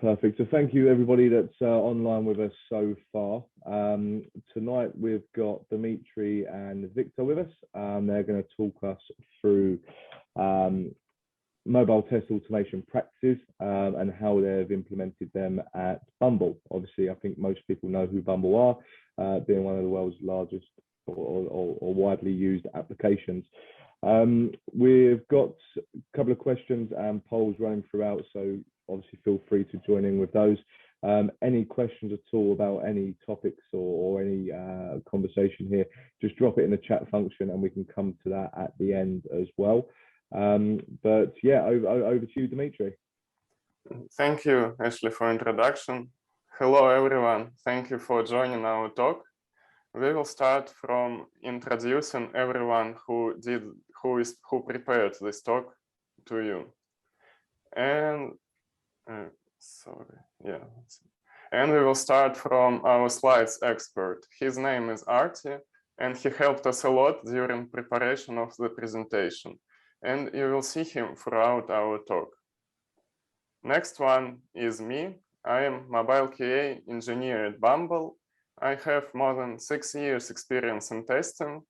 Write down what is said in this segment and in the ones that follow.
Perfect. So thank you everybody that's online with us so far. Tonight we've got Dmitrii and Viktar with us. They're going to talk us through mobile test automation practices and how they've implemented them at Bumble. Obviously, I think most people know who Bumble are, being one of the world's largest or widely used applications. We've got a couple of questions and polls running throughout, so obviously feel free to join in with those. Any questions at all about any topics or any conversation here, just drop it in the chat function and we can come to that at the end as well. But yeah, over to you, Dmitrii. Thank you, Ashley, for introduction. Hello, everyone. Thank you for joining our talk. We will start from introducing everyone who prepared this talk to you. And and we will start from our slides expert. His name is Arti, and he helped us a lot during preparation of the presentation. And you will see him throughout our talk. Next one is me. I am mobile QA engineer at Bumble. I have more than 6 years experience in testing.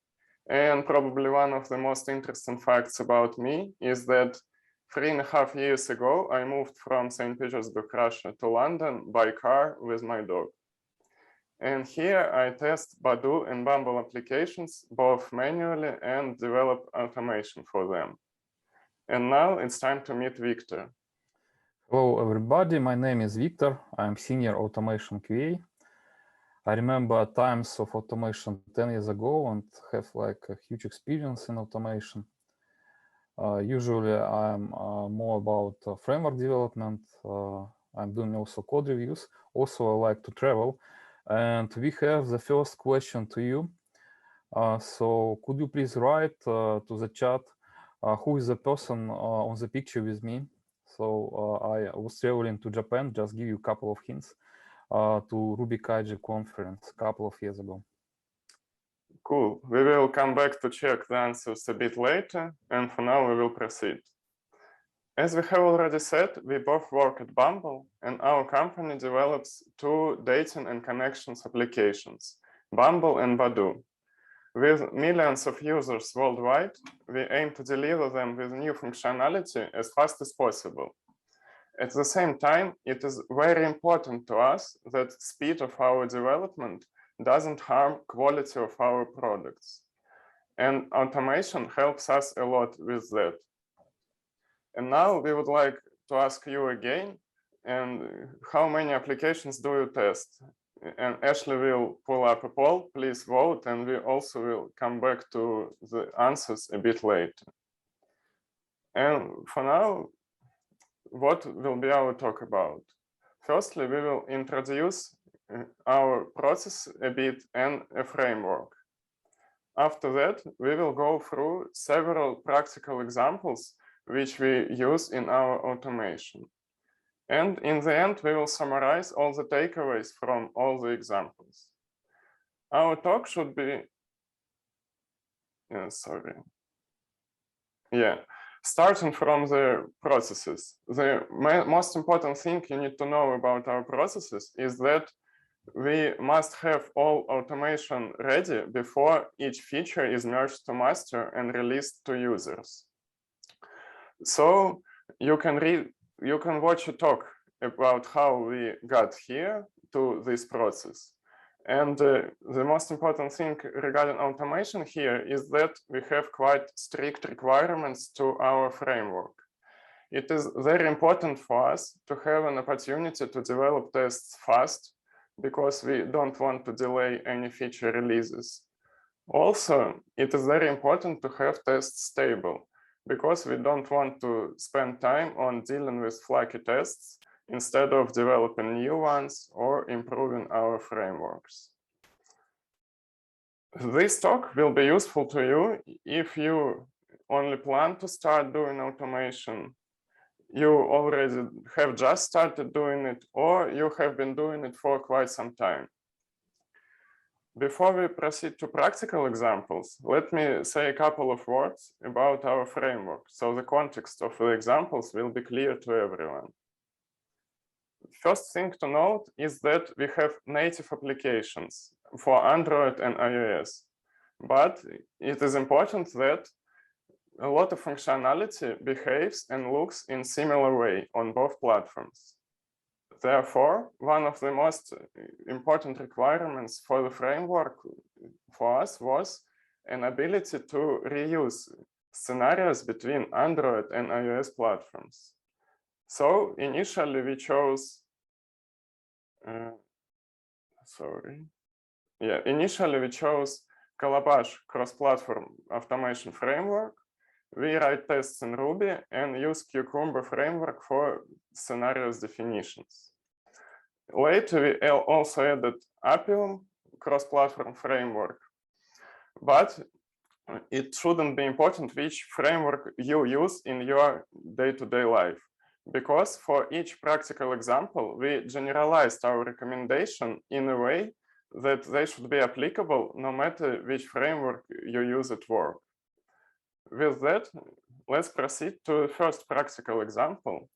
And probably one of the most interesting facts about me is that 3.5 years ago, I moved from St. Petersburg, Russia to London by car with my dog. And here I test Badoo and Bumble applications, both manually and develop automation for them. And now it's time to meet Viktar. Hello, everybody. My name is Viktar. I'm senior automation QA. I remember times of automation 10 years ago and have like a huge experience in automation. Usually I'm more about framework development. I'm doing also code reviews. Also, I like to travel. And we have the first question to you. So could you please write to the chat who is the person on the picture with me? So I was traveling to Japan, just give you a couple of hints, to Ruby Kaiji conference a couple of years ago. Cool. We will come back to check the answers a bit later, and for now we will proceed. As we have already said, we both work at Bumble, and our company develops 2 dating and connections applications, Bumble and Badoo. With millions of users worldwide, we aim to deliver them with new functionality as fast as possible. At the same time, it is very important to us that speed of our development doesn't harm quality of our products. And automation helps us a lot with that. And now we would like to ask you again, and how many applications do you test? And Ashley will pull up a poll, please vote, and we also will come back to the answers a bit later. And for now, what will be our talk about? Firstly, we will introduce our process a bit and a framework. After that, we will go through several practical examples which we use in our automation. And in the end, we will summarize all the takeaways from all the examples. Our talk should be, starting from the processes. The most important thing you need to know about our processes is that we must have all automation ready before each feature is merged to master and released to users. So you can watch a talk about how we got here to this process. And the most important thing regarding automation here is that we have quite strict requirements to our framework. It is very important for us to have an opportunity to develop tests fast, because we don't want to delay any feature releases. Also, it is very important to have tests stable, because we don't want to spend time on dealing with flaky tests instead of developing new ones or improving our frameworks. This talk will be useful to you if you only plan to start doing automation, you already have just started doing it, or you have been doing it for quite some time. Before we proceed to practical examples, let me say a couple of words about our framework, so the context of the examples will be clear to everyone. First thing to note is that we have native applications for Android and iOS, but it is important that a lot of functionality behaves and looks in similar way on both platforms. Therefore, one of the most important requirements for the framework for us was an ability to reuse scenarios between Android and iOS platforms. So initially we chose, initially we chose Calabash cross-platform automation framework. We write tests in Ruby and use QaCumber framework for scenarios definitions. Later, we also added Appium cross-platform framework, but it shouldn't be important which framework you use in your day-to-day life, because for each practical example, we generalized our recommendation in a way that they should be applicable no matter which framework you use at work. With that, let's proceed to the first practical example,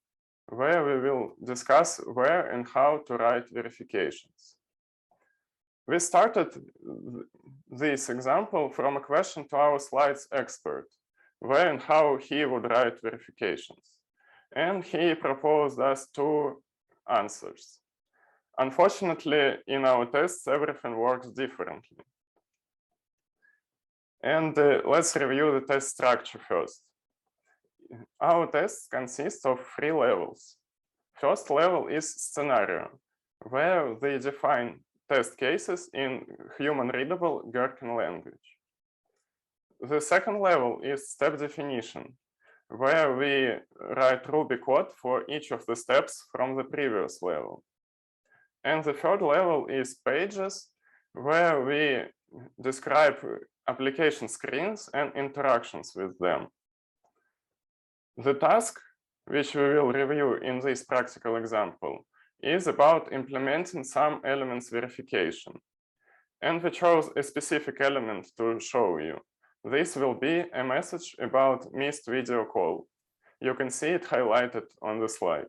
where we will discuss where and how to write verifications. We started this example from a question to our slides expert, where and how he would write verifications. And he proposed us two answers. Unfortunately, in our tests, everything works differently. And let's review the test structure first. Our tests consist of 3 levels. First level is scenario, where they define test cases in human-readable Gherkin language. The second level is step definition, where we write Ruby code for each of the steps from the previous level. And the third level is pages, where we describe application screens and interactions with them. The task, which we will review in this practical example, is about implementing some elements verification. And we chose a specific element to show you. This will be a message about missed video call. You can see it highlighted on the slide.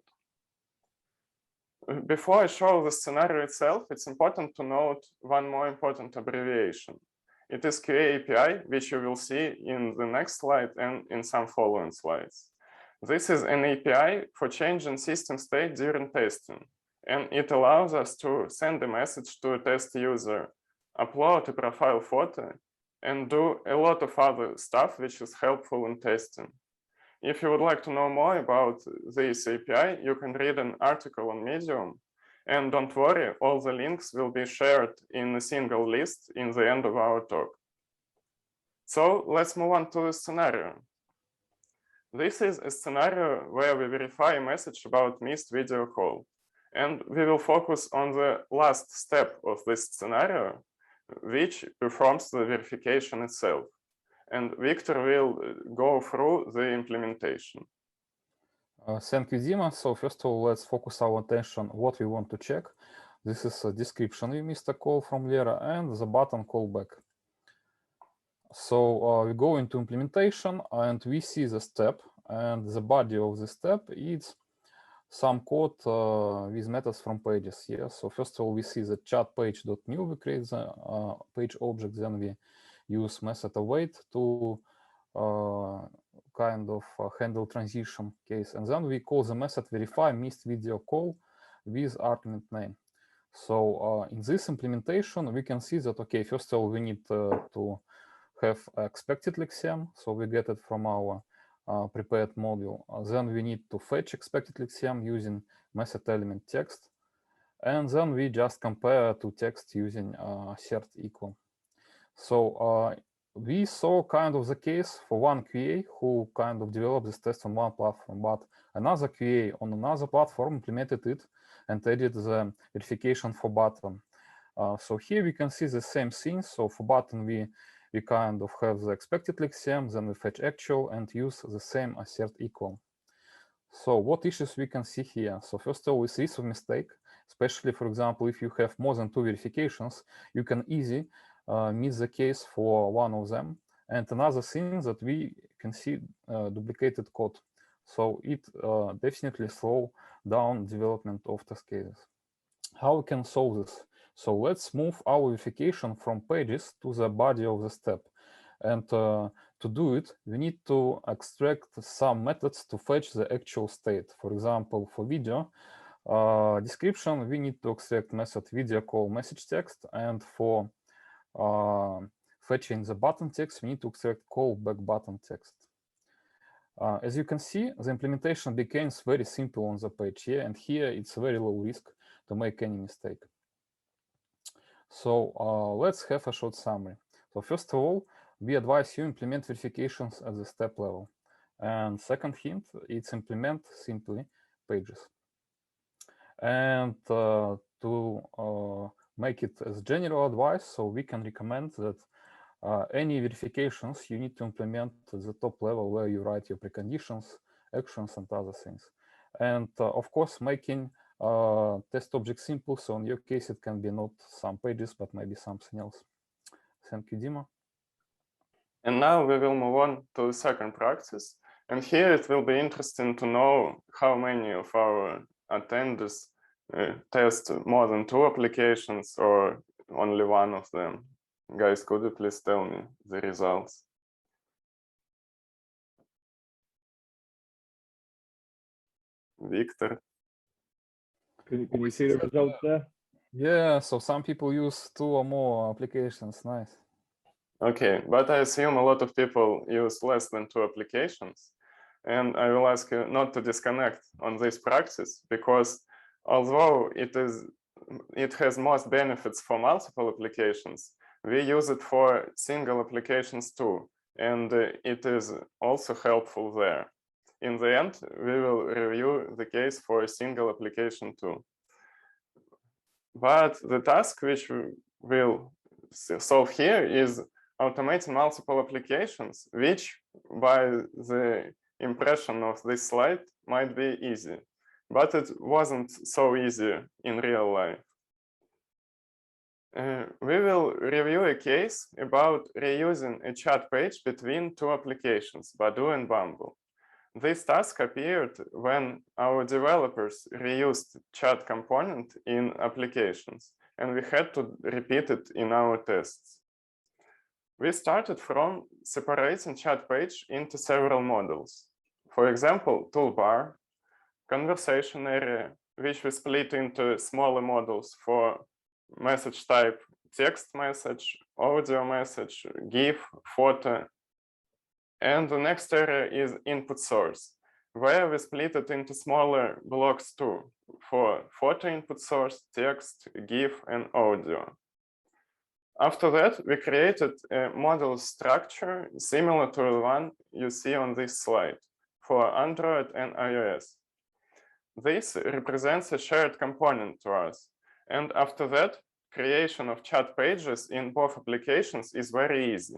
Before I show the scenario itself, it's important to note one more important abbreviation. It is QaApi, which you will see in the next slide and in some following slides. This is an API for changing system state during testing, and it allows us to send a message to a test user, upload a profile photo, and do a lot of other stuff which is helpful in testing. If you would like to know more about this API, you can read an article on Medium, and don't worry, all the links will be shared in a single list in the end of our talk. So let's move on to the scenario. This is a scenario where we verify a message about missed video call, and we will focus on the last step of this scenario, which performs the verification itself. And Viktor will go through the implementation. Thank you, Dima. So first of all, let's focus our attention on what we want to check. This is a description we missed a call from Lera and the button callback. So we go into implementation and we see the step, and the body of the step is some code with methods from pages here. So first of all, we see the chat page.new, we create the page object, then we use method await to kind of handle transition case, and then we call the method verify missed video call with argument name. So in this implementation, we can see that, okay, first of all, we need to have expected lexem, so we get it from our prepared module. Then we need to fetch expected lexem using method element text, and then we just compare to text using assert equal. So we saw kind of the case for one QA who kind of developed this test on one platform, but another QA on another platform implemented it and added the verification for button. So here we can see the same thing. So for button, we kind of have the expected lexem, then we fetch actual and use the same assert equal. So what issues we can see here? So first of all, we see some mistake, especially, for example, if you have more than 2 verifications, you can easily miss the case for one of them. And another thing that we can see duplicated code. So it definitely slow down development of test cases. How we can solve this? So let's move our verification from pages to the body of the step. And to do it, we need to extract some methods to fetch the actual state. For example, for video description, we need to extract method video call message text, and for fetching the button text, we need to extract callback button text. As you can see, the implementation becomes very simple on the page here, and here it's very low risk to make any mistake. So let's have a short summary. So first of all, we advise you implement verifications at the step level. And second hint, it's implement simply pages. And to make it as general advice, so we can recommend that any verifications you need to implement at the top level where you write your preconditions, actions, and other things. And of course, making test object simple. So in your case, it can be not some pages, but maybe something else. Thank you, Dima. And now we will move on to the second practice. And here it will be interesting to know how many of our attendees test more than 2 applications or only one of them. Guys, could you please tell me the results? Viktar? Can you see the results there? Yeah, so some people use 2 or more applications. Nice. Okay, but I assume a lot of people use less than 2 applications. And I will ask you not to disconnect on this practice, because although it has most benefits for multiple applications, we use it for single applications too. And it is also helpful there. In the end, we will review the case for a single application too. But the task which we will solve here is automating multiple applications, which by the impression of this slide might be easy, but it wasn't so easy in real life. We will review a case about reusing a chat page between 2 applications, Badoo and Bumble. This task appeared when our developers reused chat component in applications, and we had to repeat it in our tests. We started from separating chat page into several models. For example, toolbar, conversation area, which we split into smaller models for message type text message, audio message, GIF, photo. And the next area is input source, where we split it into smaller blocks too, for photo input source, text, GIF, and audio. After that, we created a model structure similar to the one you see on this slide for Android and iOS. This represents a shared component to us. And after that, creation of chat pages in both applications is very easy.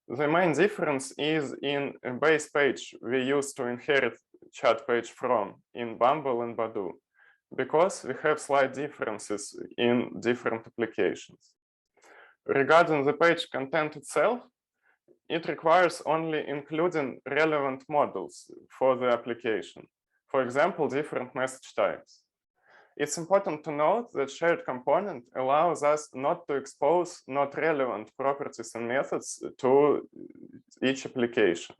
The main difference is in a base page we use to inherit chat page from in Bumble and Badoo, because we have slight differences in different applications. Regarding the page content itself, it requires only including relevant models for the application. For example, different message types. It's important to note that shared component allows us not to expose not relevant properties and methods to each application.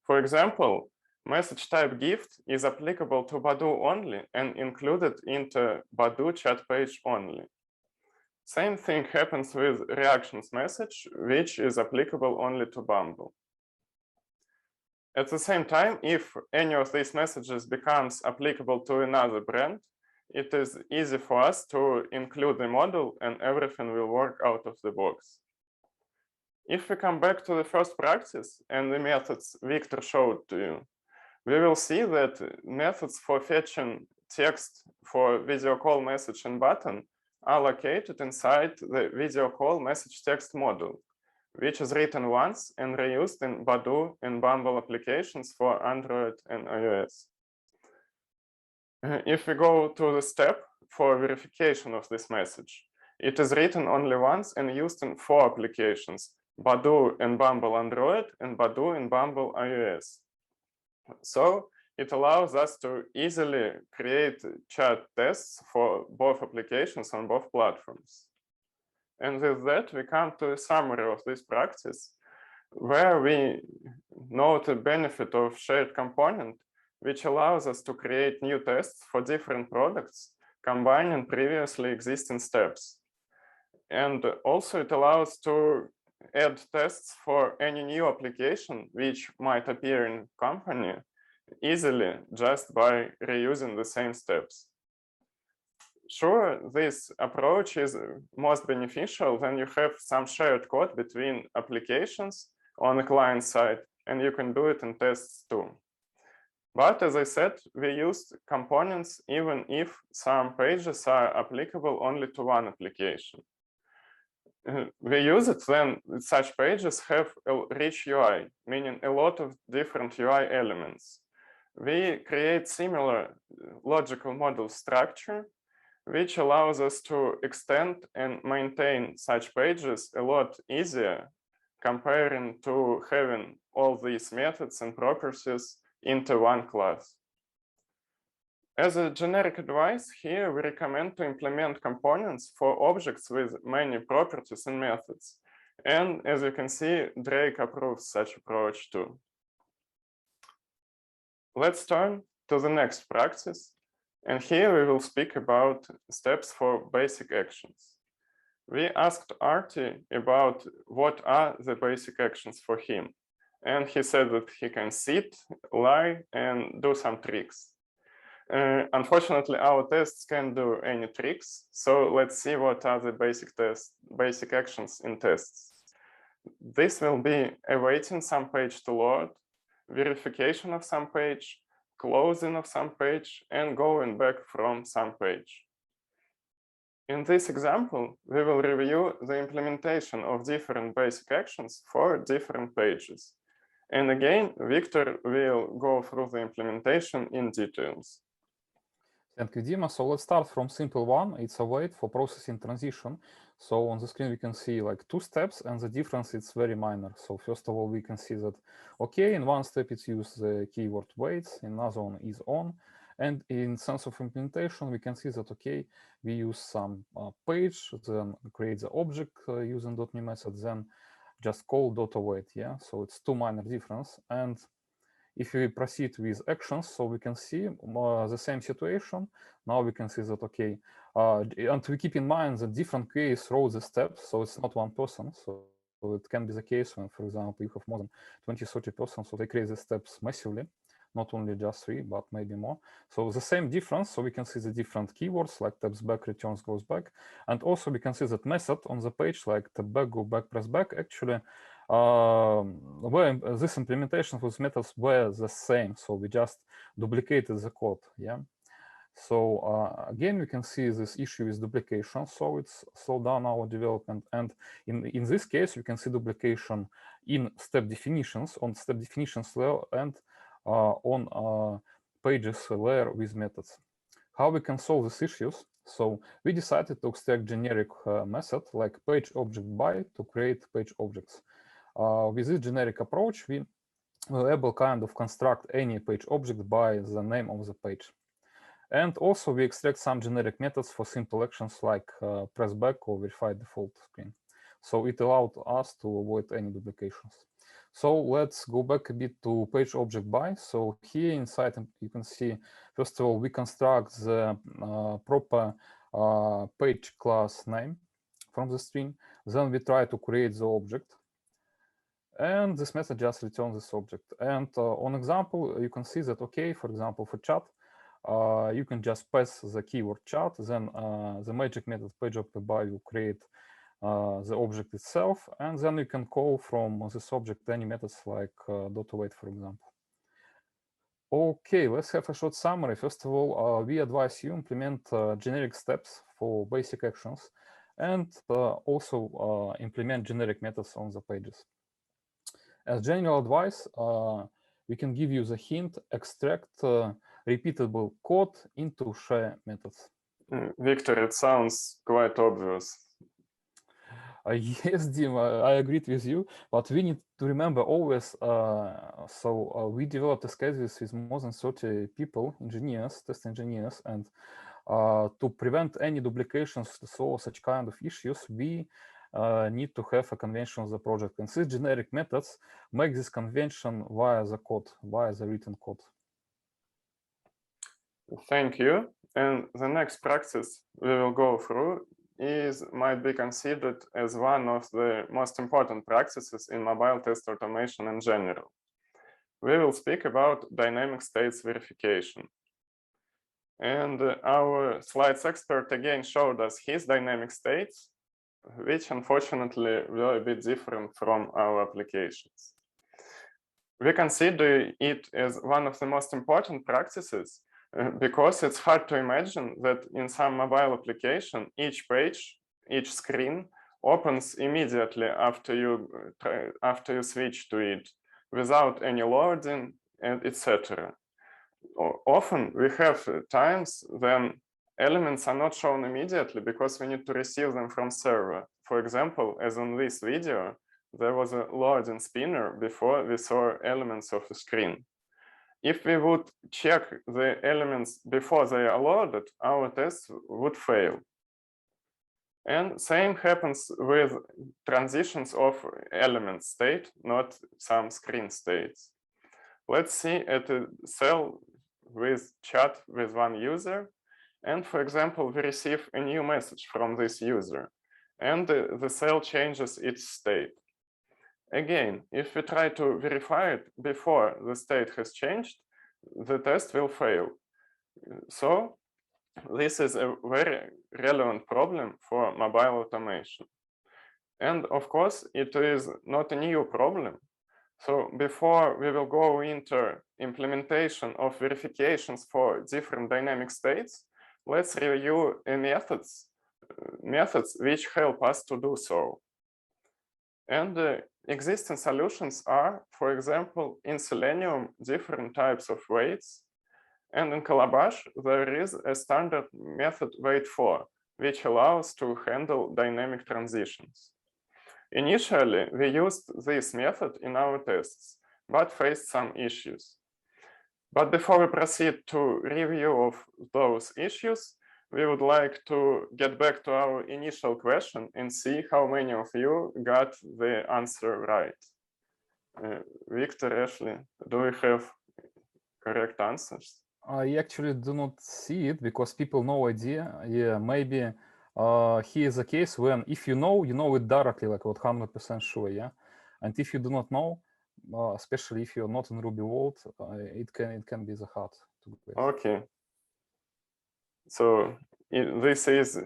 For example, message type gift is applicable to Badoo only and included into Badoo chat page only. Same thing happens with reactions message, which is applicable only to Bumble. At the same time, if any of these messages becomes applicable to another brand, it is easy for us to include the model and everything will work out of the box. If we come back to the first practice and the methods Viktar showed to you, we will see that methods for fetching text for video call message and button are located inside the video call message text model, which is written once and reused in Badoo and Bumble applications for Android and iOS. If we go to the step for verification of this message, it is written only once and used in 4 applications, Badoo and Bumble Android and Badoo and Bumble iOS. So it allows us to easily create chat tests for both applications on both platforms. And with that, we come to a summary of this practice, where we note the benefit of shared component, which allows us to create new tests for different products, combining previously existing steps. And also it allows to add tests for any new application which might appear in company easily just by reusing the same steps. Sure, this approach is most beneficial when you have some shared code between applications on the client side, and you can do it in tests too. But as I said, we use components even if some pages are applicable only to one application. We use it when such pages have a rich UI, meaning a lot of different UI elements. We create similar logical model structure, which allows us to extend and maintain such pages a lot easier comparing to having all these methods and properties into one class. As a generic advice, here we recommend to implement components for objects with many properties and methods. And as you can see, Drake approves such approach too. Let's turn to the next practice. And here we will speak about steps for basic actions. We asked Artie about what are the basic actions for him. And he said that he can sit, lie, and do some tricks. Unfortunately, our tests can't do any tricks. So let's see what are the basic actions in tests. This will be awaiting some page to load, verification of some page, closing of some page, and going back from some page. In this example, we will review the implementation of different basic actions for different pages. And again, Viktor will go through the implementation in details. Thank you, Dima. So let's start from simple one. It's await for processing transition. So on the screen, we can see like two steps, and the difference is very minor. So first of all, we can see that, okay, in one step, it's use the keyword waits, in another one is on. And in sense of implementation, we can see that, okay, we use some page, then create the object using .new method, then just call .await, yeah? So it's two minor difference. And if we proceed with actions, so we can see the same situation. Now we can see that, okay, and we keep in mind that different QAs wrote the steps, so it's not one person. So it can be the case when, for example, you have more than 20, 30 persons, so they create the steps massively, not only just 3, but maybe more. So the same difference, so we can see the different keywords like taps back, returns, goes back. And also we can see that method on the page like tap back, go back, press back, actually, where this implementation with methods were the same. So we just duplicated the code, yeah. So again, we can see this issue with duplication. So it's slowed down our development. And in this case, you can see duplication in step definitions, on step definitions layer and on pages layer with methods. How we can solve these issues? So we decided to extract generic method like page object by to create page objects. With this generic approach, we will able kind of construct any page object by the name of the page. And also we extract some generic methods for simple actions like press back or verify default screen. So it allowed us to avoid any duplications. So let's go back a bit to page object by. So here inside you can see, first of all, we construct the proper page class name from the string. Then we try to create the object. And this method just returns this object. And on example, you can see that, okay, for example, for chat, you can just pass the keyword chat, then the magic method page object by will create the object itself, and then you can call from this object any methods like .await, for example. Okay, let's have a short summary. First of all, we advise you implement generic steps for basic actions, and also implement generic methods on the pages. As general advice, we can give you the hint, extract repeatable code into share methods. Viktor, it sounds quite obvious. Yes, Dim, I agreed with you, but we need to remember always, we developed test cases with more than 30 people, engineers, test engineers, and to prevent any duplications to solve such kind of issues, we need to have a convention of the project. And these generic methods make this convention via the code, via the written code. Thank you. And the next practice we will go through might be considered as one of the most important practices in mobile test automation in general. We will speak about dynamic states verification. And our slides expert again showed us his dynamic states, which unfortunately were a bit different from our applications. We consider it as one of the most important practices because it's hard to imagine that in some mobile application, each page, each screen opens immediately after you switch to it without any loading and etc. Often we have times when elements are not shown immediately because we need to receive them from server. For example, as in this video, there was a loading spinner before we saw elements of the screen. If we would check the elements before they are loaded, our tests would fail. And same happens with transitions of element state, not some screen states. Let's see at a cell with chat with one user. And for example, we receive a new message from this user and the cell changes its state. Again, if we try to verify it before the state has changed, the test will fail. So this is a very relevant problem for mobile automation. And of course, it is not a new problem. So before we will go into implementation of verifications for different dynamic states, let's review methods which help us to do so. And existing solutions are, for example, in Selenium, different types of waits. And in Calabash, there is a standard method wait4, which allows to handle dynamic transitions. Initially, we used this method in our tests, but faced some issues. But before we proceed to review of those issues, we would like to get back to our initial question and see how many of you got the answer right. Victor, Ashley, do we have correct answers? I actually do not see it because people no idea. Yeah, maybe here is a case when if you know it directly, like 100% sure, yeah. And if you do not know, especially if you're not in Ruby world, it can be the hard to guess. Okay. So this is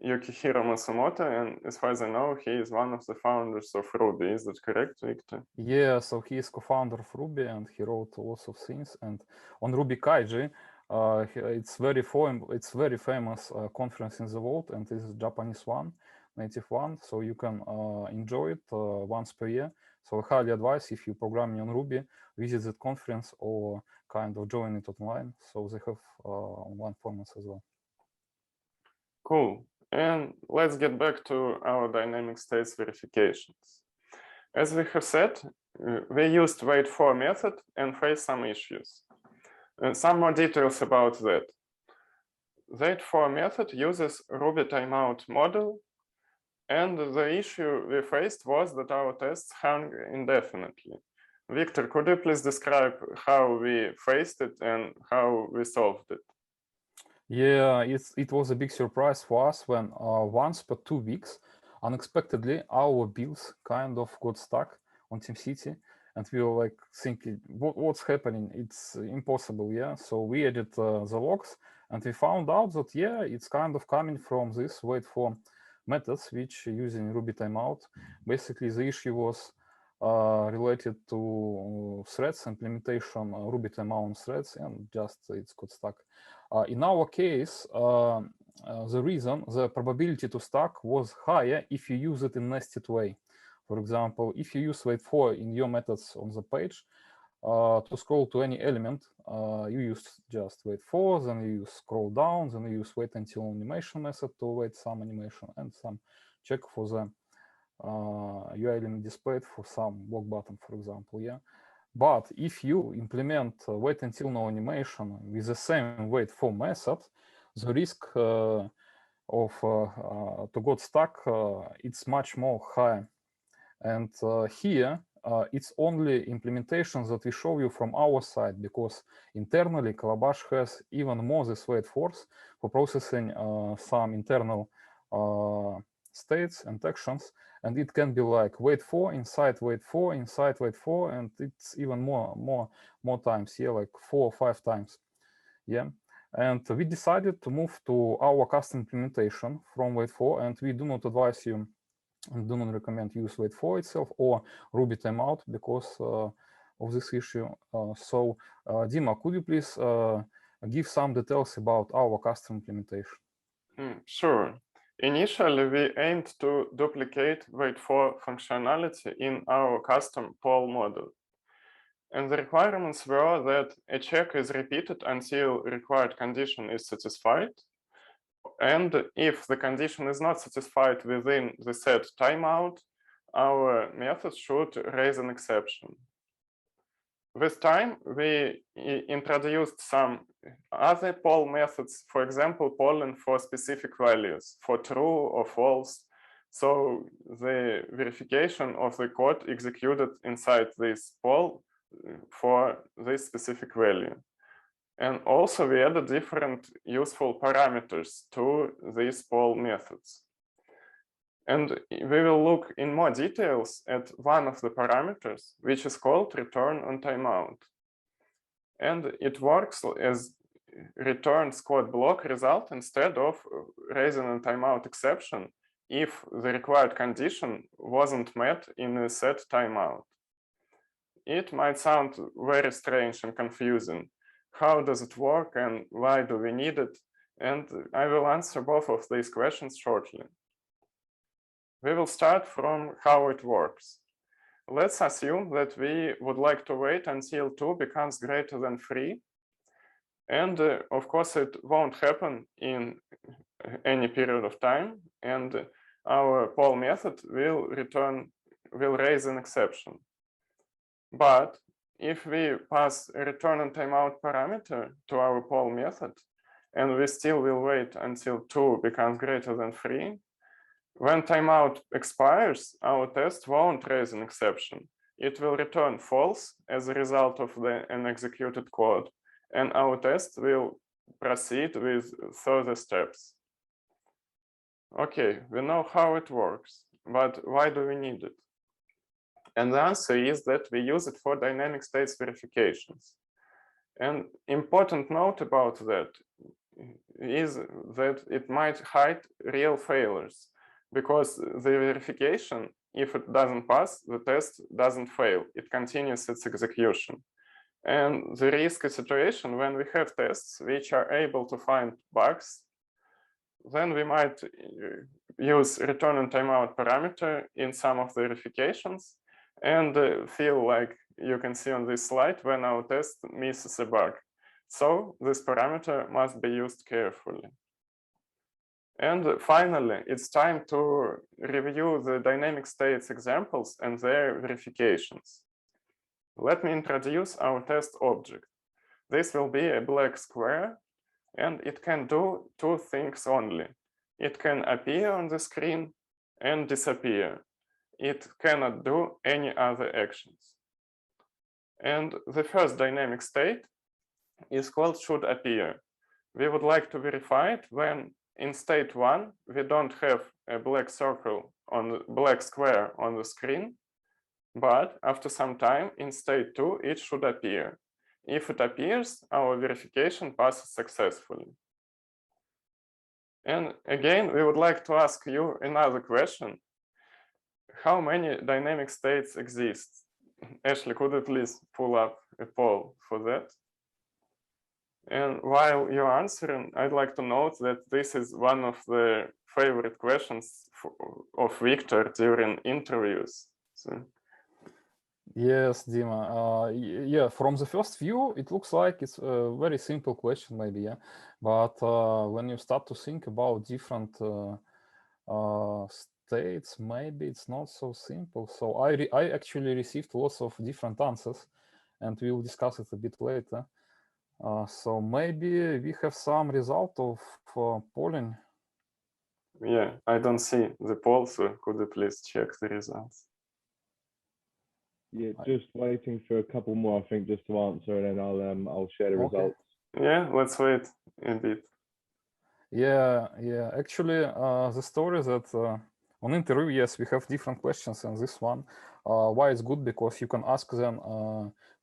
Yukihiro Matsumoto, and as far as I know, he is one of the founders of Ruby. Is that correct, Victor? Yeah, so he is co-founder of Ruby, and he wrote lots of things. And on Ruby Kaiji, it's very famous conference in the world, and this is Japanese one, native one. So you can enjoy it once per year. So I highly advise if you're programming on Ruby, visit that conference or kind of join it online. So they have online formats as well. Cool. And let's get back to our dynamic states verifications. As we have said, we used wait4 method and faced some issues. Some more details about that. Wait4 method uses Ruby timeout model, and the issue we faced was that our tests hung indefinitely. Victor, could you please describe how we faced it and how we solved it? Yeah, it was a big surprise for us when once per 2 weeks, unexpectedly, our builds kind of got stuck on TeamCity, and we were like thinking, what's happening? It's impossible, yeah? So we added the logs, and we found out that, yeah, it's kind of coming from this wait4 methods, which using Ruby timeout. Basically, the issue was related to threads, implementation Ruby timeout threads, and just it's got stuck. In our case, the probability to stuck was higher if you use it in nested way. For example, if you use wait4 in your methods on the page, to scroll to any element, you use just wait4, then you use scroll down, then you use wait until animation method to wait some animation, and some check for the UI displayed for some block button, for example, yeah. But if you implement wait until no animation with the same wait for method, the risk of to get stuck it's much more high. And here it's only implementation that we show you from our side, because internally Calabash has even more this wait force for processing some internal states and actions, and it can be like wait for inside wait for inside wait for, and it's even more times, yeah, like 4 or 5 times, yeah. And we decided to move to our custom implementation from wait for, and we do not advise you and do not recommend use wait for itself or Ruby timeout because of this issue. So Dima, could you please give some details about our custom implementation? Sure. Initially, we aimed to duplicate wait for functionality in our custom poll model. And the requirements were that a check is repeated until required condition is satisfied. And if the condition is not satisfied within the set timeout, our method should raise an exception. With time, we introduced some other poll methods, for example, polling for specific values, for true or false. So the verification of the code executed inside this poll for this specific value. And also we added different useful parameters to these poll methods. And we will look in more details at one of the parameters, which is called return on timeout. And it works as returns code block result instead of raising a timeout exception if the required condition wasn't met in a set timeout. It might sound very strange and confusing. How does it work and why do we need it? And I will answer both of these questions shortly. We will start from how it works. Let's assume that we would like to wait until 2 becomes greater than 3. And of course, it won't happen in any period of time. And our poll method will raise an exception. But if we pass a return on timeout parameter to our poll method, and we still will wait until 2 becomes greater than 3, when timeout expires, our test won't raise an exception. It will return false as a result of the unexecuted code, and our test will proceed with further steps. Okay, we know how it works, but why do we need it? And the answer is that we use it for dynamic states verifications. And important note about that is that it might hide real failures, because the verification, if it doesn't pass, the test doesn't fail. It continues its execution. And the risky situation when we have tests which are able to find bugs, then we might use return on timeout parameter in some of the verifications and feel like you can see on this slide when our test misses a bug. So this parameter must be used carefully. And finally, it's time to review the dynamic states examples and their verifications. Let me introduce our test object. This will be a black square, and it can do 2 things only. It can appear on the screen and disappear. It cannot do any other actions. And the first dynamic state is called should appear. We would like to verify it when in state 1, we don't have a black circle on the black square on the screen, but after some time in state 2, it should appear. If it appears, our verification passes successfully. And again, we would like to ask you another question. How many dynamic states exist? Ashley, could you please pull up a poll for that? And while you're answering, I'd like to note that this is one of the favorite questions of Viktar during interviews. So. Yes, Dima. Yeah, from the first view, it looks like it's a very simple question, maybe, yeah. But when you start to think about different states, maybe it's not so simple. So I actually received lots of different answers, and we will discuss it a bit later. So maybe we have some result of polling. Yeah, I don't see the poll, so could you please check the results? Yeah, just waiting for a couple more, I think, just to answer, and then I'll share the results. Yeah, let's wait a bit. Yeah. Actually, the story that on interview, yes, we have different questions, and this one, why it's good, because you can ask them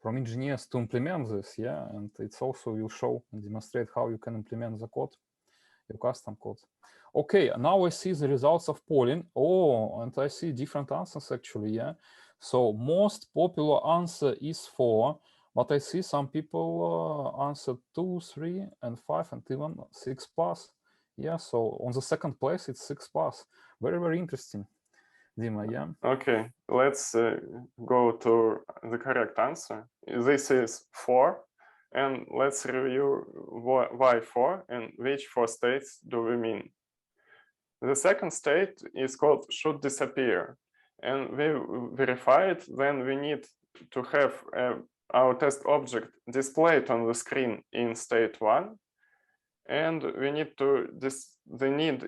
from engineers to implement this, yeah, and it's also will show and demonstrate how you can implement the code, your custom code. Okay, now I see the results of polling. Oh, and I see different answers actually, yeah. So most popular answer is 4, but I see some people answered 2, 3, and 5, and even 6 plus. Yeah, so on the second place, it's 6 plus. Very, very interesting, Dima, yeah. Okay, let's go to the correct answer. This is 4, and let's review why 4 and which 4 states do we mean. The second state is called should disappear, and we verify it. Then we need to have our test object displayed on the screen in state 1, and we need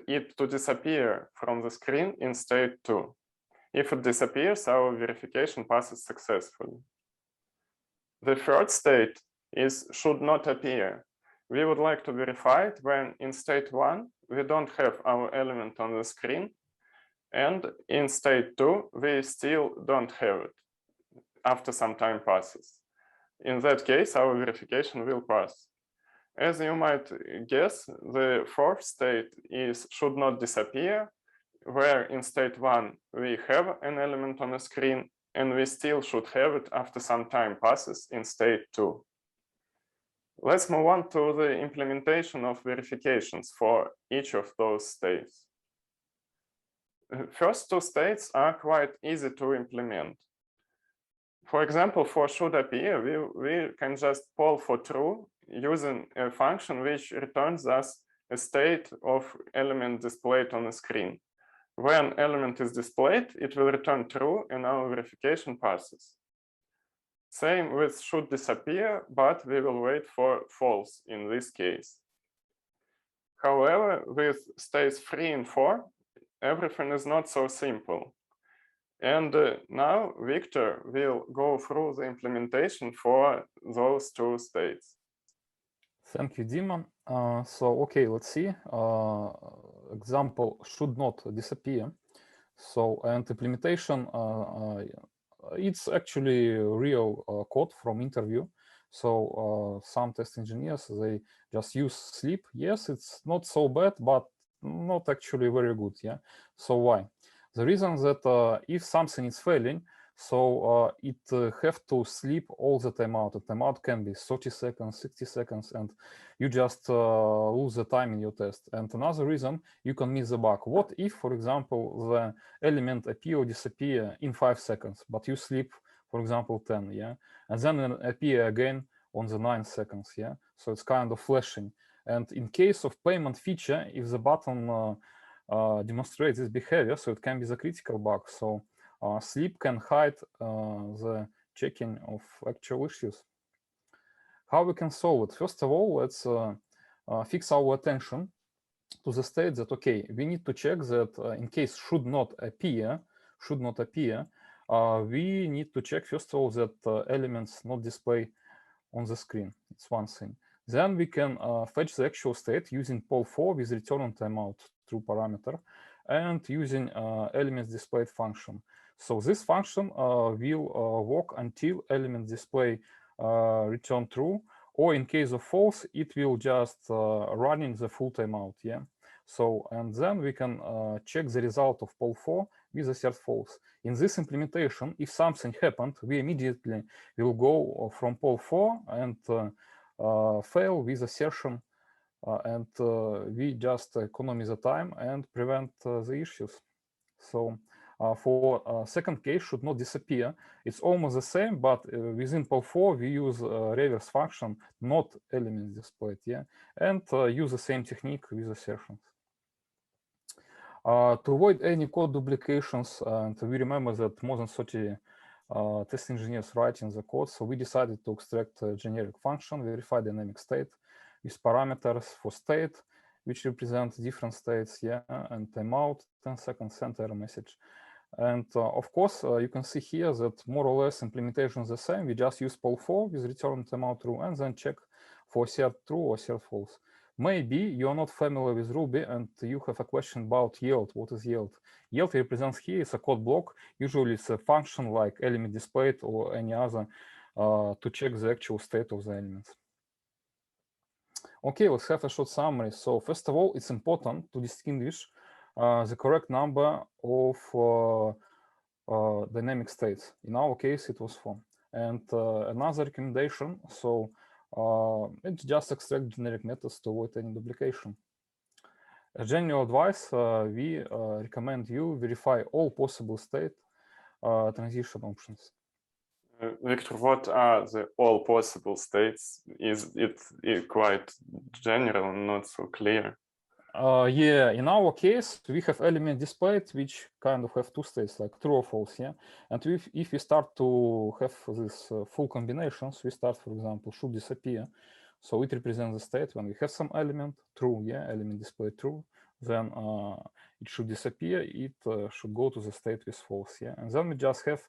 it to disappear from the screen in state 2. If it disappears, our verification passes successfully. The third state is should not appear. We would like to verify it when in state 1 we don't have our element on the screen, and in state 2 we still don't have it after some time passes. In that case, our verification will pass. As you might guess, the fourth state is should not disappear, where in state 1 we have an element on the screen, and we still should have it after some time passes in state 2. Let's move on to the implementation of verifications for each of those states. First 2 states are quite easy to implement. For example, for should appear, we can just poll for true using a function which returns us a state of element displayed on the screen. When element is displayed, it will return true and our verification passes. Same with should disappear, but we will wait for false in this case. However, with states 3 and 4, everything is not so simple. And now Viktar will go through the implementation for those 2 states. Thank you, Dima. So, okay, let's see. Example should not disappear. So, and implementation, it's actually real code from interview. So some test engineers, they just use sleep. Yes, it's not so bad, but not actually very good. Yeah. So why? The reason that if something is failing, so it have to sleep all the timeout. The timeout can be 30 seconds, 60 seconds, and you just lose the time in your test. And another reason, you can miss the bug. What if, for example, the element appear or disappear in 5 seconds, but you sleep, for example, 10, yeah? And then it appear again on the 9 seconds, yeah? So it's kind of flashing. And in case of payment feature, if the button demonstrates this behavior, so it can be the critical bug. So sleep can hide the checking of actual issues. How we can solve it? First of all, let's fix our attention to the state that, okay, we need to check that in case should not appear, we need to check, first of all, that elements not display on the screen. It's one thing. Then we can fetch the actual state using poll4 with return on timeout true parameter and using elements displayed function. So this function will work until element display return true, or in case of false, it will just running the full timeout. Yeah. So and then we can check the result of poll4 with assert false. In this implementation, if something happened, we immediately will go from poll4 and fail with assertion, and we just economize the time and prevent the issues. So for second case should not disappear, it's almost the same, but within poll4 we use reverse function, not elements displayed, yeah, and use the same technique with assertions. To avoid any code duplications, and we remember that more than 30 test engineers writing the code, so we decided to extract a generic function, verify dynamic state with parameters for state, which represent different states, yeah, and timeout, 10 seconds, send error message. And of course, you can see here that more or less implementation is the same. We just use poll for with return timeout true and then check for assert true or assert false. Maybe you're not familiar with Ruby and you have a question about yield. What is yield? Yield represents here is a code block. Usually it's a function like element displayed or any other to check the actual state of the elements. Okay, let's have a short summary. So first of all, it's important to distinguish the correct number of dynamic states. In our case, it was 4. And another recommendation, so it's just extract generic methods to avoid any duplication. As general advice, we recommend you verify all possible state transition options. Victor, what are the all possible states? Is it quite general and not so clear? Yeah, in our case, we have element displayed, which kind of have two states, like true or false, yeah? And if we start to have these full combinations, we start, for example, should disappear. So it represents the state when we have some element, true, yeah, element displayed true, then it should disappear, it should go to the state with false, yeah? And then we just have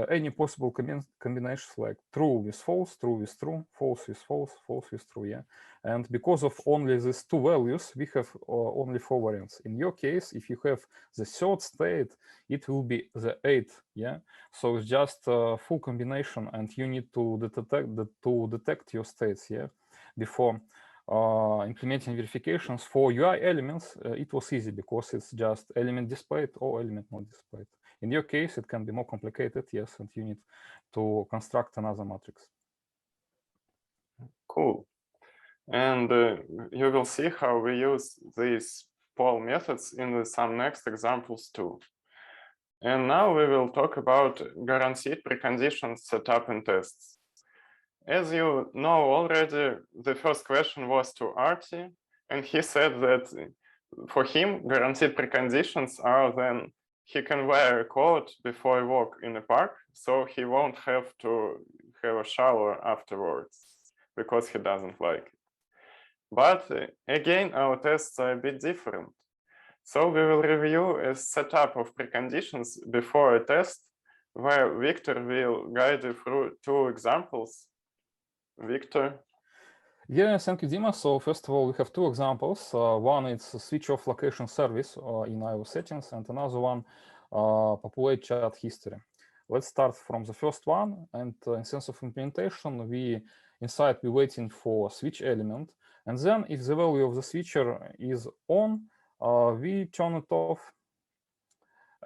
any possible combinations like true with false, true with true, false with false, false with true, yeah? And because of only these two values, we have only 4 variants. In your case, if you have the third state, it will be the 8th, yeah? So it's just a full combination and you need to detect your states, yeah? Before implementing verifications for UI elements, it was easy because it's just element displayed or element not displayed. In your case, it can be more complicated, yes, and you need to construct another matrix. Cool. And you will see how we use these poll methods in some next examples too. And now we will talk about guaranteed preconditions setup and tests. As you know already, the first question was to Artie, and he said that for him, guaranteed preconditions are then he can wear a coat before he walk in a park, so he won't have to have a shower afterwards because he doesn't like it. But again, our tests are a bit different. So we will review a setup of preconditions before a test, where Victor will guide you through 2 examples. Victor? Yeah, thank you, Dima. So first of all, we have 2 examples. One is switch off location service in iOS settings, and another one populate chat history. Let's start from the first one. And in sense of implementation, inside we're waiting for switch element. And then if the value of the switcher is on, we turn it off.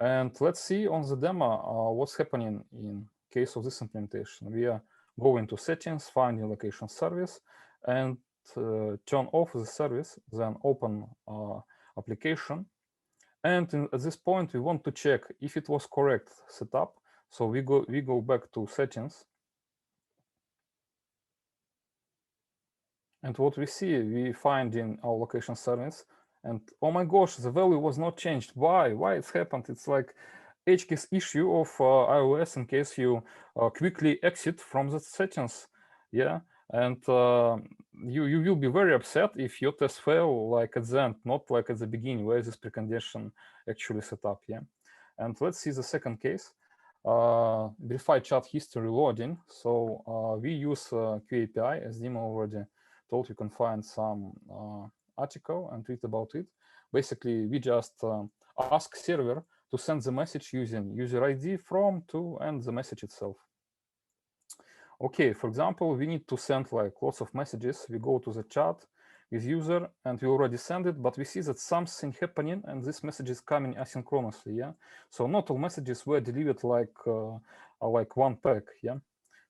And let's see on the demo what's happening in case of this implementation. We are going to settings, finding location service, and turn off the service, then open application. And at this point, we want to check if it was correct setup. So we go back to settings. And what we see, we find in our location service, and oh my gosh, the value was not changed. Why? Why it's happened? It's like edge case issue of iOS in case you quickly exit from the settings. Yeah, and you will be very upset if your test fail like at the end, not like at the beginning where this precondition actually set up. Yeah, and let's see the second case. Verify chat history loading. So we use QaApi, as Dima already told. You can find some article and read about it. Basically, we just ask server to send the message using user ID from to and the message itself. Okay, for example, we need to send like lots of messages. We go to the chat with user and we already send it, but we see that something happening and this message is coming asynchronously. Yeah, so not all messages were delivered like one pack. Yeah,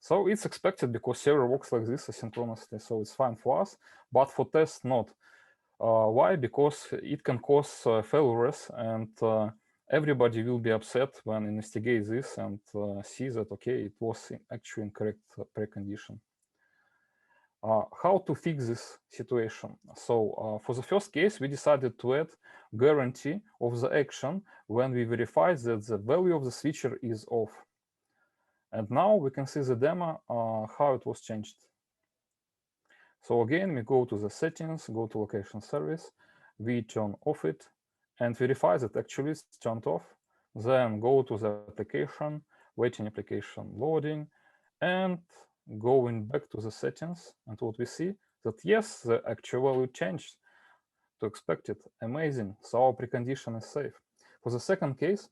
so it's expected because server works like this asynchronously, so it's fine for us, but for tests not. Why? Because it can cause failures, and everybody will be upset when investigate this and see that okay, it was actually incorrect precondition. How to fix this situation? So for the first case, we decided to add guarantee of the action when we verify that the value of the switcher is off. And now we can see the demo, how it was changed. So again, we go to the settings, go to location service, we turn off it and verify that actually it's turned off. Then go to the application, waiting application loading, and going back to the settings. And what we see that yes, the actual value changed to expected. Amazing. So our precondition is safe. For the second case,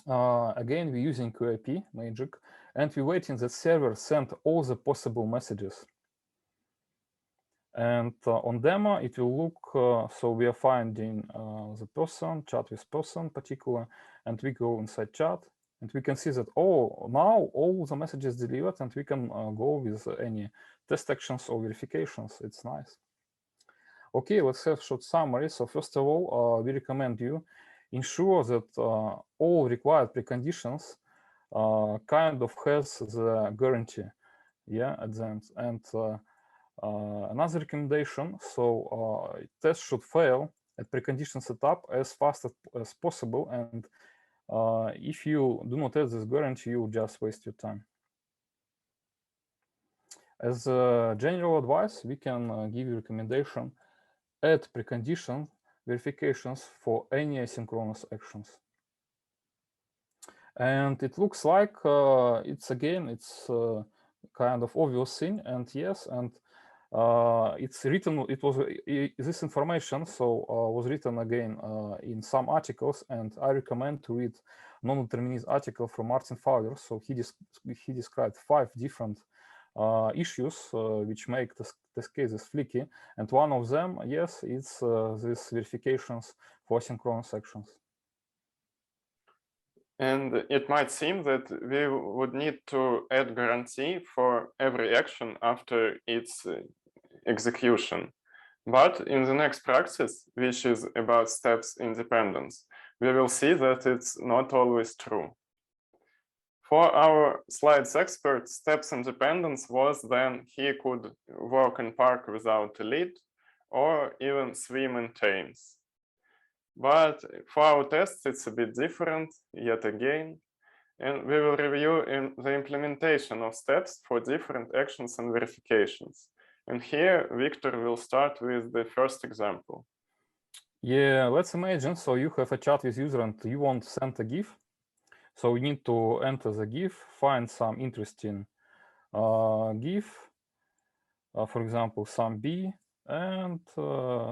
again, we're using QaApi magic, and we're waiting that server send all the possible messages. And on demo, it will look, so we are finding the person, chat with person particular, and we go inside chat, and we can see that, oh, now all the messages delivered, and we can go with any test actions or verifications. It's nice. Okay, let's have a short summary. So first of all, we recommend you ensure that all required preconditions kind of has the guarantee, yeah, at the end. And another recommendation, so test should fail at precondition setup as fast as possible, and if you do not have this guarantee, you just waste your time. As a general advice, we can give you recommendation, add precondition verifications for any asynchronous actions. And it looks like it's kind of obvious thing, and yes, and it's written, this information was written again in some articles, and I recommend to read non-determinism article from Martin Fowler. So he described 5 different issues which make this cases flaky, and one of them, yes, is these verifications for asynchronous actions. And it might seem that we would need to add guarantee for every action after its execution. But in the next practice, which is about steps independence, we will see that it's not always true. For our slides expert, steps independence was then he could walk in park without a lead or even swim in Thames. But for our tests, it's a bit different yet again, and we will review the implementation of steps for different actions and verifications. And here, Viktor will start with the first example. Yeah, let's imagine, so you have a chat with user and you want to send a GIF. So you need to enter the GIF, find some interesting GIF, for example, some B, and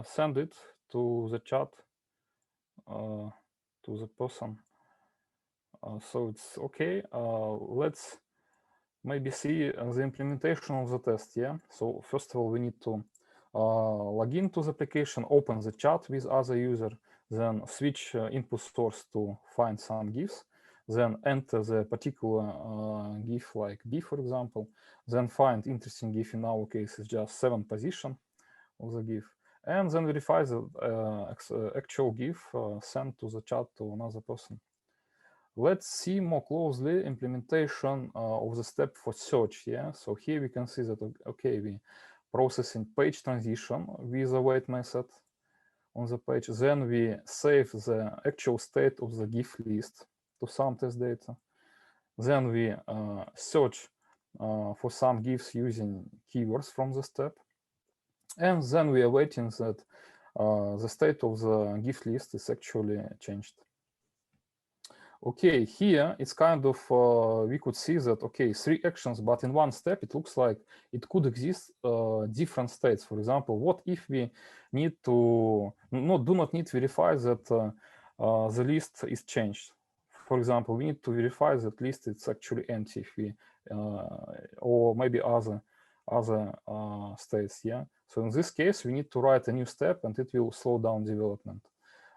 send it to the chat, to the person. So it's okay. Let's maybe see the implementation of the test. Yeah. So first of all, we need to log into the application, open the chat with other user, then switch input source to find some GIFs, then enter the particular GIF like B, for example, then find interesting GIF. In our case, is just 7th position of the GIF, and then verify the actual GIF sent to the chat to another person. Let's see more closely implementation of the step for search. Yeah, so here we can see that, okay, we processing page transition with the wait method on the page. Then we save the actual state of the GIF list to some test data. Then we search for some GIFs using keywords from the step. And then we are waiting that the state of the GIF list is actually changed. Okay, here it's kind of, we could see that, okay, 3 actions, but in one step, it looks like it could exist different states. For example, what if we need to, do not need to verify that the list is changed? For example, we need to verify that list is actually empty if we, or maybe other states, yeah? So in this case, we need to write a new step and it will slow down development.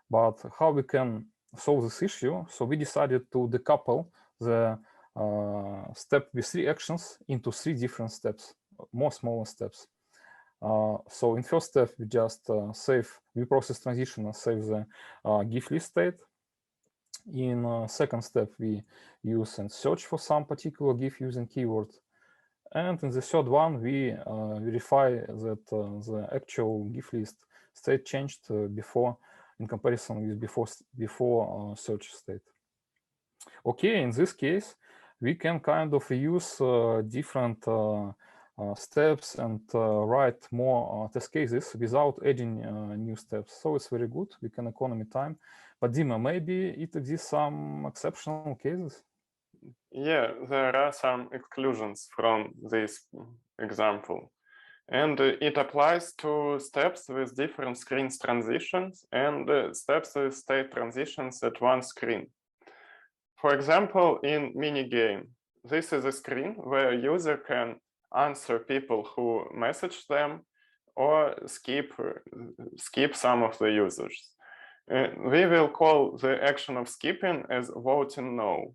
But how we can solve this issue? So we decided to decouple the step with 3 actions into 3 different steps, more smaller steps. So in first step, we just we process transition and save the GIF list state. In second step, we use and search for some particular GIF using keyword. And in the third one, we verify that the actual GIF list state changed before, in comparison with before search state. Okay, in this case, we can kind of use different steps and write more test cases without adding new steps. So it's very good. We can economy time. But Dima, maybe it exists some exceptional cases. Yeah, there are some exclusions from this example. And it applies to steps with different screens transitions and steps with state transitions at one screen. For example, in minigame, this is a screen where a user can answer people who message them or skip some of the users. We will call the action of skipping as voting no.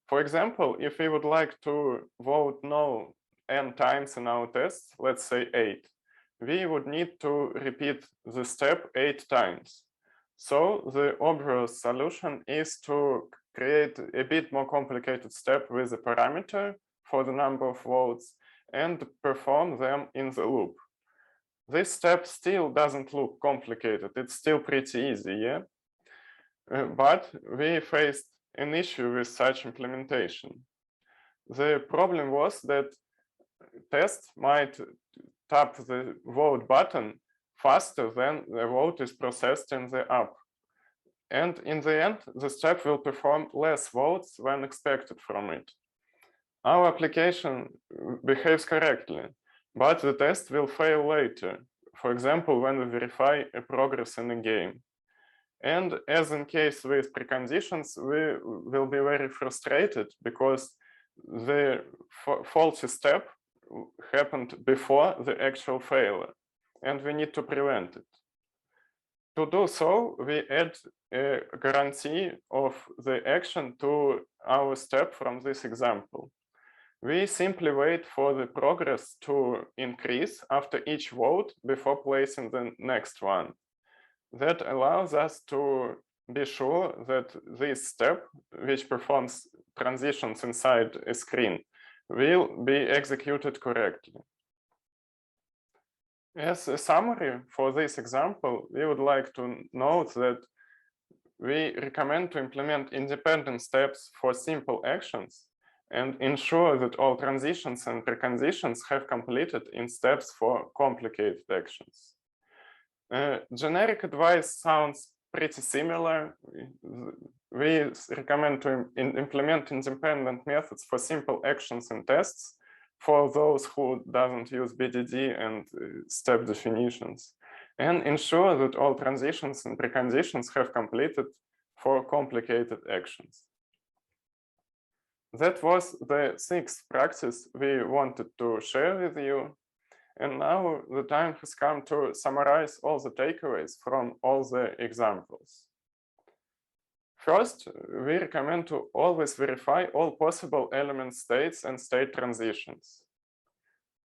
For example, if we would like to vote no n times in our tests, let's say 8, we would need to repeat the step 8 times. So the obvious solution is to create a bit more complicated step with a parameter for the number of votes and perform them in the loop. This step still doesn't look complicated. It's still pretty easy, yeah? But we faced an issue with such implementation. The problem was that tests might tap the vote button faster than the vote is processed in the app. And in the end, the step will perform less votes than expected from it. Our application behaves correctly, but the test will fail later. For example, when we verify a progress in a game. And as in case with preconditions, we will be very frustrated because the faulty step happened before the actual failure, and we need to prevent it. To do so, we add a guarantee of the action to our step from this example. We simply wait for the progress to increase after each vote before placing the next one. That allows us to be sure that this step, which performs transitions inside a screen, will be executed correctly. As a summary for this example, we would like to note that we recommend to implement independent steps for simple actions and ensure that all transitions and preconditions have completed in steps for complicated actions. Generic advice sounds pretty similar. We recommend to implement independent methods for simple actions and tests for those who doesn't use BDD and step definitions, and ensure that all transitions and preconditions have completed for complicated actions. That was the 6th practice we wanted to share with you. And now the time has come to summarize all the takeaways from all the examples. First, we recommend to always verify all possible element states and state transitions.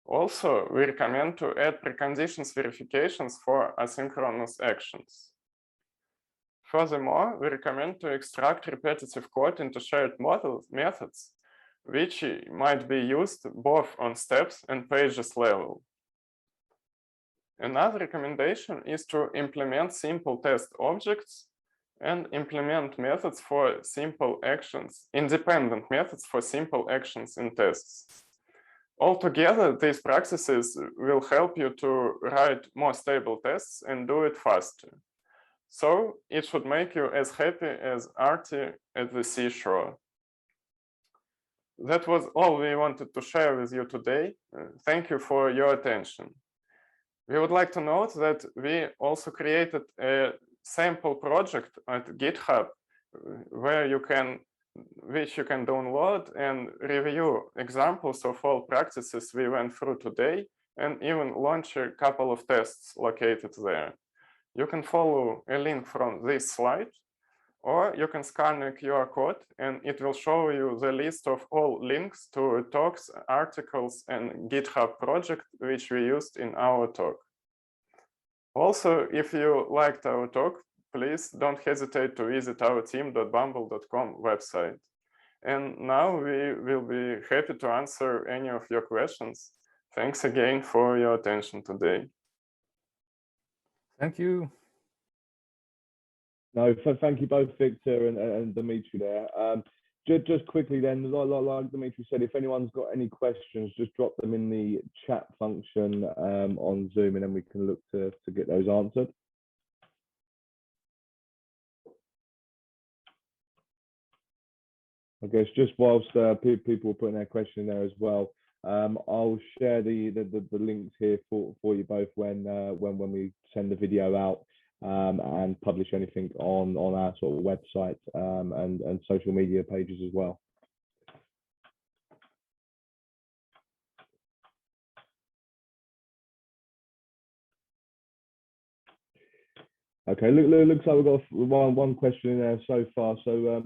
Also, we recommend to add preconditions verifications for asynchronous actions. Furthermore, we recommend to extract repetitive code into shared methods, which might be used both on steps and pages level. Another recommendation is to implement simple test objects and implement methods for simple actions, independent methods for simple actions in tests. Altogether, these practices will help you to write more stable tests and do it faster. So it should make you as happy as Artie at the seashore. That was all we wanted to share with you today. Thank you for your attention. We would like to note that we also created a sample project at GitHub which you can download and review examples of all practices we went through today, and even launch a couple of tests located there. You can follow a link from this slide, or you can scan a QR code and it will show you the list of all links to talks, articles, and GitHub project which we used in our talk. Also, if you liked our talk, please don't hesitate to visit our team.bumble.com website. And now we will be happy to answer any of your questions. Thanks again for your attention today. Thank you. No, so thank you both, Viktor and Dmitrii there. Just quickly then, like Dmitrii said, if anyone's got any questions, just drop them in the chat function on Zoom, and then we can look to get those answered. I guess just whilst people are putting their question in there as well, I'll share the links here for you both when we send the video out and publish anything on our sort of website and social media pages as well. Okay, looks like we've got one question in there so far. So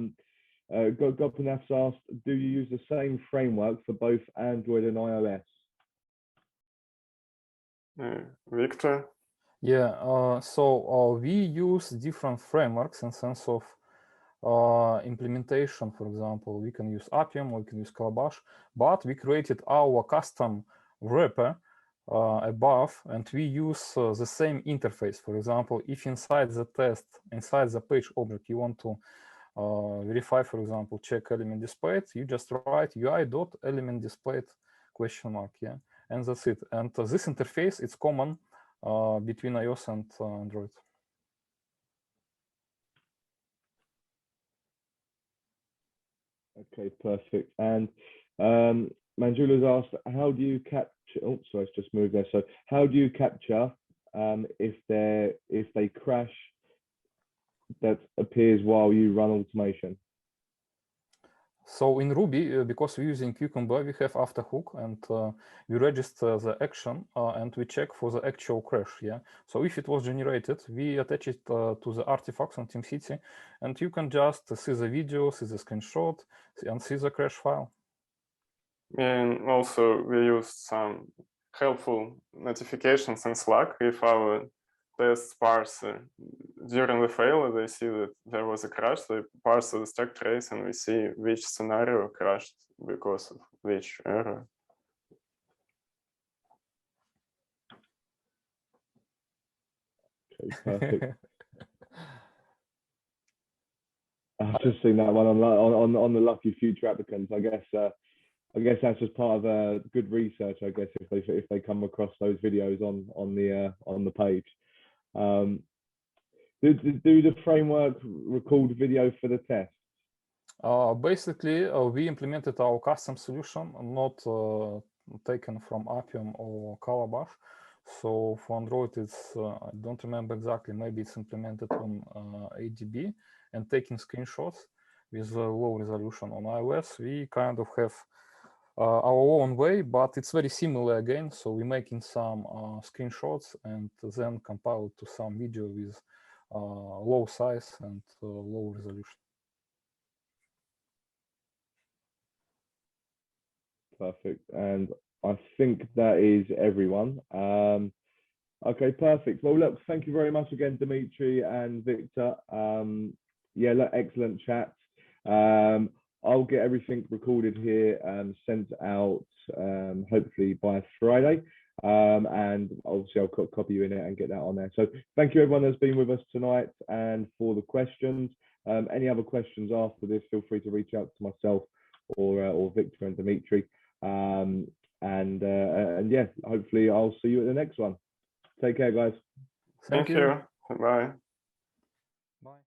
Gopinath's asked, do you use the same framework for both Android and iOS? Viktor? Yeah, so we use different frameworks in sense of implementation. For example, we can use Appium, we can use Calabash, but we created our custom wrapper above, and we use the same interface. For example, if inside the test, inside the page object, you want to verify, for example, check element displayed, you just write UI.element displayed ? Yeah, and that's it. And this interface, it's common between iOS and Android. Okay, perfect. And Manjula's asked, how do you capture? Oh, sorry, it's just moved there. So, how do you capture if they crash that appears while you run automation? So in Ruby, because we're using Cucumber, we have after hook, and we register the action and we check for the actual crash. Yeah. So if it was generated, we attach it to the artifacts on TeamCity, and you can just see the video, see the screenshot, and see the crash file. And also we used some helpful notifications in Slack if our tests parse during the failure, they see that there was a crash, they parse the stack trace, and we see which scenario crashed because of which error. Okay, perfect. I've just seen that one on the lucky future applicants. I guess that's just part of good research. I guess if they come across those videos on the page. Do the framework record video for the test? Basically, we implemented our custom solution, not taken from Appium or Calabash. So for Android, it's I don't remember exactly. Maybe it's implemented on ADB and taking screenshots with low resolution. On iOS, we kind of have our own way, but it's very similar again. So we're making some screenshots and then compile to some video with low size and low resolution. Perfect. And I think that is everyone. Okay, perfect. Well, look, thank you very much again, Dmitrii and Viktor. Yeah, look, excellent chat. I'll get everything recorded here and sent out hopefully by Friday. And obviously I'll copy you in it and get that on there. So thank you everyone that's been with us tonight and for the questions. Any other questions after this, feel free to reach out to myself or Viktor and Dmitrii. And yeah, hopefully I'll see you at the next one. Take care, guys. Thank you. Bye. Bye.